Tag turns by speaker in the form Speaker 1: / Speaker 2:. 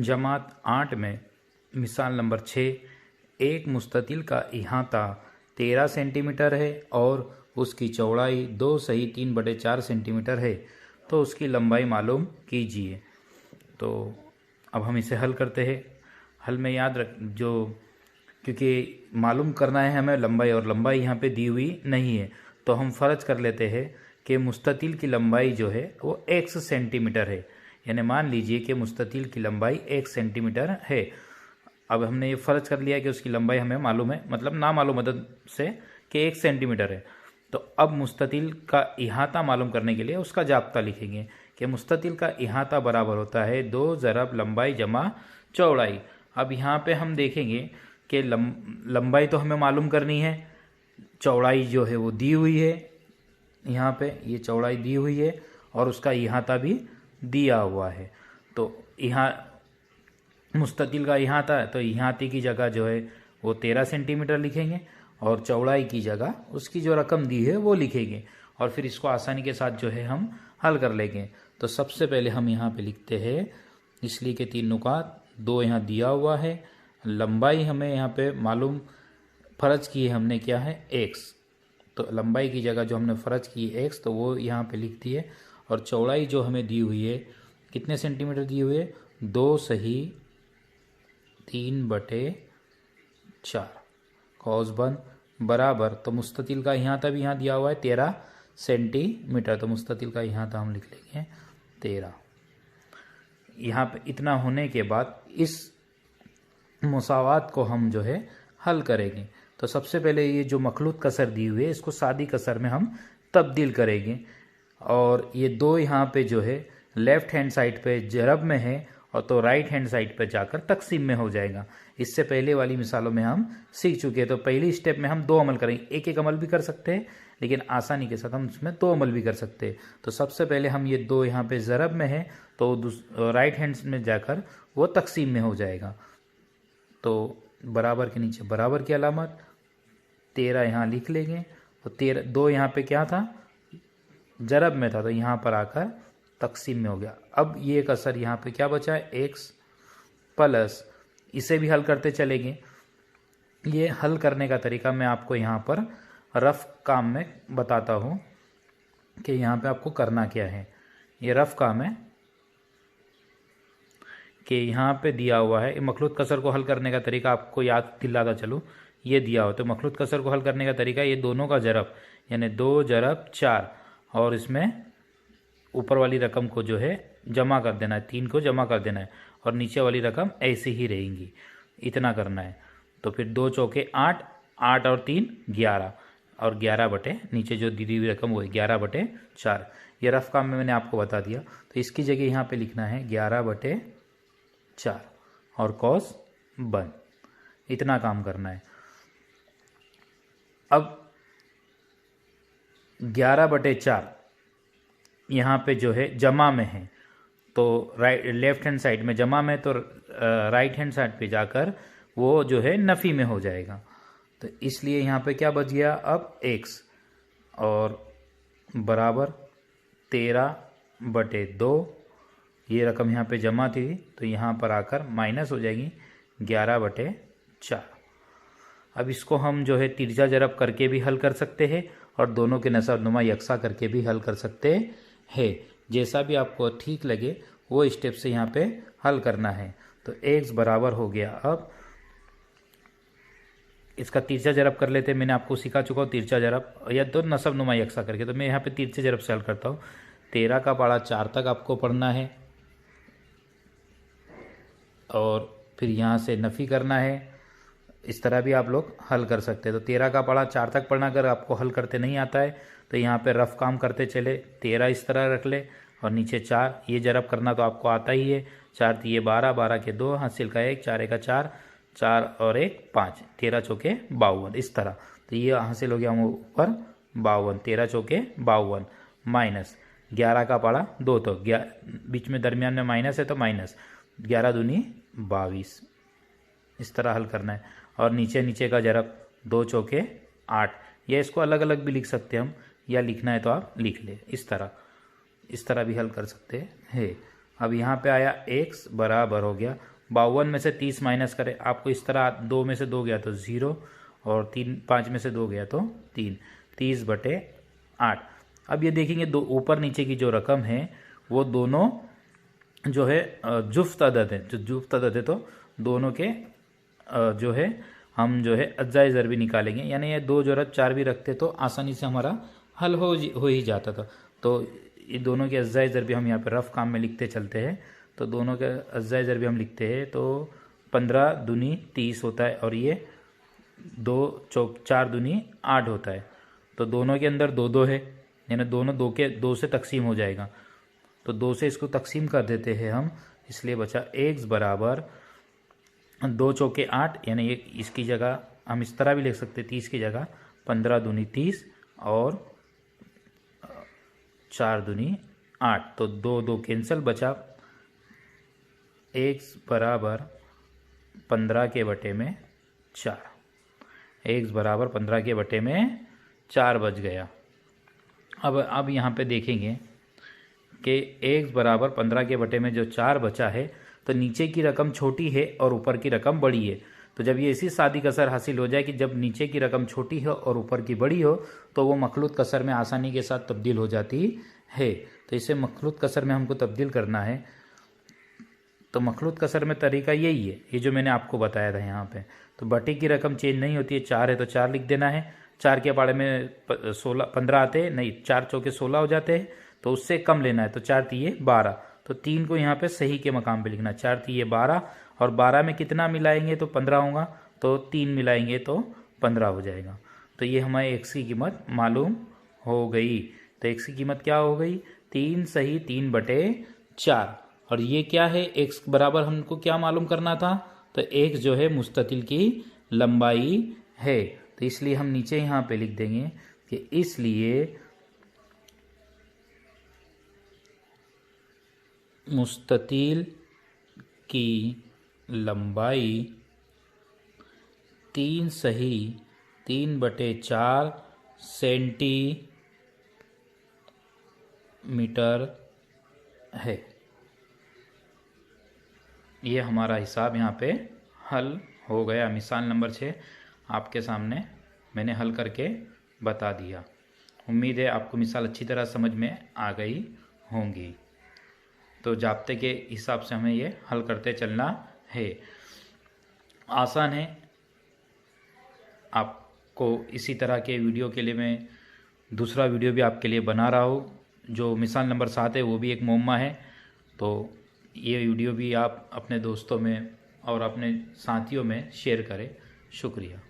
Speaker 1: जमात 8 में मिसाल नंबर 6, एक मुस्ततिल का इहाता 13 सेंटीमीटर है और उसकी चौड़ाई 2-3/4 सेंटीमीटर है, तो उसकी लंबाई मालूम कीजिए। तो अब हम इसे हल करते हैं। हल में याद रख क्योंकि मालूम करना है हमें लंबाई, और लंबाई यहाँ पे दी हुई नहीं है, तो हम फ़र्ज कर लेते हैं कि मुस्ततिल की लंबाई जो है वो x सेंटीमीटर है। यानी मान लीजिए कि मुस्ततिल की लंबाई 1 सेंटीमीटर है। अब हमने ये फ़र्ज कर लिया कि उसकी लंबाई हमें मालूम है, मतलब ना मालूम मदद से कि 1 सेंटीमीटर है। तो अब मुस्ततिल का इहाता मालूम करने के लिए उसका जाब्ता लिखेंगे कि मुस्ततिल का इहाता बराबर होता है 2 ज़रब लंबाई जमा चौड़ाई। अब यहाँ पे हम देखेंगे कि लंबाई तो हमें मालूम करनी है, चौड़ाई जो है वो दी हुई है, यहाँ पे ये चौड़ाई दी हुई है और उसका इहाता भी दिया हुआ है। तो यहाँ मुस्ततिल का इहाता है, तो इहाते की जगह जो है वो 13 सेंटीमीटर लिखेंगे और चौड़ाई की जगह उसकी जो रकम दी है वो लिखेंगे, और फिर इसको आसानी के साथ जो है हम हल कर लेंगे। तो सबसे पहले हम यहाँ पे लिखते हैं, इसलिए कि 3 नुकात, 2 यहाँ दिया हुआ है, लंबाई हमें यहाँ पे मालूम फ़र्ज की है हमने क्या है x, तो लंबाई की जगह जो हमने फ़र्ज की है x, तो वो यहाँ पे लिख दी है, और चौड़ाई जो हमें दी हुई है कितने सेंटीमीटर दी हुई है 2-3/4 कौस बंद बराबर, तो मुस्ततिल का इहाता भी यहाँ दिया हुआ है 13 सेंटीमीटर, तो मुस्ततिल का इहाता हम लिख लेंगे 13। यहाँ पे इतना होने के बाद इस मुसावात को हम जो है हल करेंगे। तो सबसे पहले ये जो मखलूत कसर दी हुई है इसको सादी कसर में हम तब्दील करेंगे, और ये 2 यहाँ पे जो है लेफ़्ट हैंड साइड पे ज़रब में है और तो राइट हैंड साइड पे जाकर तकसीम में हो जाएगा। इससे पहले वाली मिसालों में हम सीख चुके हैं। तो पहली स्टेप में हम 2 अमल करेंगे, एक अमल भी कर सकते हैं लेकिन आसानी के साथ हम उसमें 2 अमल भी कर सकते हैं। तो सबसे पहले हम ये 2 यहाँ पे ज़रब में है तो राइट हैंड में जाकर वो तकसीम में हो जाएगा। तो बराबर के नीचे बराबर की अलामत 13 यहाँ लिख लेंगे, तो 2 यहाँ पे क्या था ज़रब में था, तो यहाँ पर आकर तकसीम में हो गया। अब ये कसर यहाँ पे क्या बचा है x प्लस, इसे भी हल करते चलेंगे। ये हल करने का तरीका मैं आपको यहाँ पर रफ़ काम में बताता हूँ कि यहाँ पे आपको करना क्या है। ये रफ़ काम है कि यहाँ पे दिया हुआ है, मखलूत कसर को हल करने का तरीका आपको याद दिलाता चलूँ। ये दिया हो तो मखलूत कसर को हल करने का तरीका ये दोनों का ज़रब, यानी 2/4, और इसमें ऊपर वाली रकम को जो है जमा कर देना है, 3 को जमा कर देना है, और नीचे वाली रकम ऐसी ही रहेंगी, इतना करना है। तो फिर 2 चौके 8, 8 और 3 11, और 11 बटे नीचे जो दी हुई रकम वो है 11/4। ये रफ़ काम में मैंने आपको बता दिया। तो इसकी जगह यहाँ पे लिखना है 11/4 और कॉस बन, इतना काम करना है। अब 11/4 यहाँ पे जो है जमा में है, तो लेफ्ट हैंड साइड में जमा में, तो राइट हैंड साइड पे जाकर वो जो है नफ़ी में हो जाएगा। तो इसलिए यहाँ पे क्या बच गया अब x, और बराबर 13/2, ये रकम यहाँ पे जमा थी तो यहाँ पर आकर माइनस हो जाएगी 11/4। अब इसको हम जो है तिरछा ज़रब करके भी हल कर सकते हैं और दोनों के नसब नुमा यकसा करके भी हल कर सकते हैं। जैसा भी आपको ठीक लगे वो स्टेप से यहाँ पे हल करना है। तो x बराबर हो गया, अब इसका तिरछा ज़रब कर लेते हैं। मैंने आपको सिखा चुका हूँ तिरछा ज़रब, या तो नसब नुमा यकसा करके। तो मैं यहाँ पे तिरछे ज़रब से हल करता हूँ। 13 का पारा 4 तक आपको पढ़ना है और फिर यहाँ से नफ़ी करना है। इस तरह भी आप लोग हल कर सकते हैं। तो 13 का पारा 4 तक पढ़ना, अगर आपको हल करते नहीं आता है तो यहाँ पे रफ़ काम करते चले। 13 इस तरह रख ले और नीचे 4, ये ज़रब करना तो आपको आता ही है। 4 3 12, 12 के 2, हासिल का 1, 4 1 4, 4 और 1 5, 13 चौके 52, इस तरह। तो ये हासिल हो गया हम ऊपर 52, 13 चौके 52 माइनस 11 का पारा 2, तो बीच में दरमियान में माइनस है तो माइनस 11 दूनी 22, इस तरह हल करना है। और नीचे का ज़रब 2 चौके 8, या इसको अलग अलग भी लिख सकते हैं हम, या लिखना है तो आप लिख ले, इस तरह भी हल कर सकते हैं। अब यहाँ पे आया x बराबर हो गया 52 में से 30 माइनस करें, आपको इस तरह 2 में से 2 गया तो 0 और 5 में से 2 गया तो 3, 30/8। अब ये देखेंगे दो ऊपर नीचे की जो रकम है वो दोनों जो है जुफ्त अदद है, जो जुफ्त अदद है तो दोनों के जो है हम जो है अज्जाए ज़रबी निकालेंगे, यानी ये 2 ज़रब 4 भी रखते तो आसानी से हमारा हल हो ही जाता था। तो ये दोनों के अज्जाए ज़रबी हम यहाँ पे रफ़ काम में लिखते चलते हैं, तो दोनों के अज्जाए ज़रबी हम लिखते हैं तो 15 दूनी 30 होता है और ये 2 चौक 4 दूनी 8 होता है। तो दोनों के अंदर 2 2 है, यानी दोनों 2 से तकसीम हो जाएगा, तो 2 से इसको तकसीम कर देते हैं हम, इसलिए बचा x बराबर 2 चौके 8, यानी एक इसकी जगह हम इस तरह भी लिख सकते 30 की जगह 15 दूनी 30 और 4 दूनी 8, तो 2 2 कैंसिल, बचा x बराबर 15 के बटे में 4, x बराबर 15 के बटे में 4 बच गया। अब यहाँ पे देखेंगे कि x बराबर 15 के बटे में जो 4 बचा है, तो नीचे की रकम छोटी है और ऊपर की रकम बड़ी है। तो जब ये ऐसी सादी कसर हासिल हो जाए कि जब नीचे की रकम छोटी हो और ऊपर की बड़ी हो तो वो मखलूत कसर में आसानी के साथ तब्दील हो जाती है। तो इसे मखलूत कसर में हमको तब्दील करना है, तो मखलूत कसर में तरीका यही है, ये जो मैंने आपको बताया था यहाँ पे। तो बटे की रकम चेंज नहीं होती है, 4 है तो 4 लिख देना है, 4 के पाड़े में 15 आते हैं, नहीं 4 चौके 16 हो जाते हैं, तो उससे कम लेना है, तो 4 तिये 12, तो 3 को यहाँ पे सही के मकाम पे लिखना, 4 तिये 12 और 12 में कितना मिलाएंगे तो 15 होगा, तो 3 मिलाएंगे तो 15 हो जाएगा। तो ये हमारे x की कीमत मालूम हो गई। तो x की कीमत क्या हो गई, 3 सही 3/4। और ये क्या है, x बराबर हमको क्या मालूम करना था, तो x जो है मुस्ततिल की लंबाई है, तो इसलिए हम नीचे यहाँ पे लिख देंगे कि इसलिए मुस्ततिल की लंबाई 3 सही 3/4 सेंटीमीटर है। ये हमारा हिसाब यहाँ पे हल हो गया। मिसाल नंबर 6 आपके सामने मैंने हल करके बता दिया। उम्मीद है आपको मिसाल अच्छी तरह समझ में आ गई होंगी। तो जाब्ते के हिसाब से हमें ये हल करते चलना है, आसान है। आपको इसी तरह के वीडियो के लिए मैं दूसरा वीडियो भी आपके लिए बना रहा हूँ, जो मिसाल नंबर 7 है वो भी एक मुअम्मा है। तो ये वीडियो भी आप अपने दोस्तों में और अपने साथियों में शेयर करें। शुक्रिया।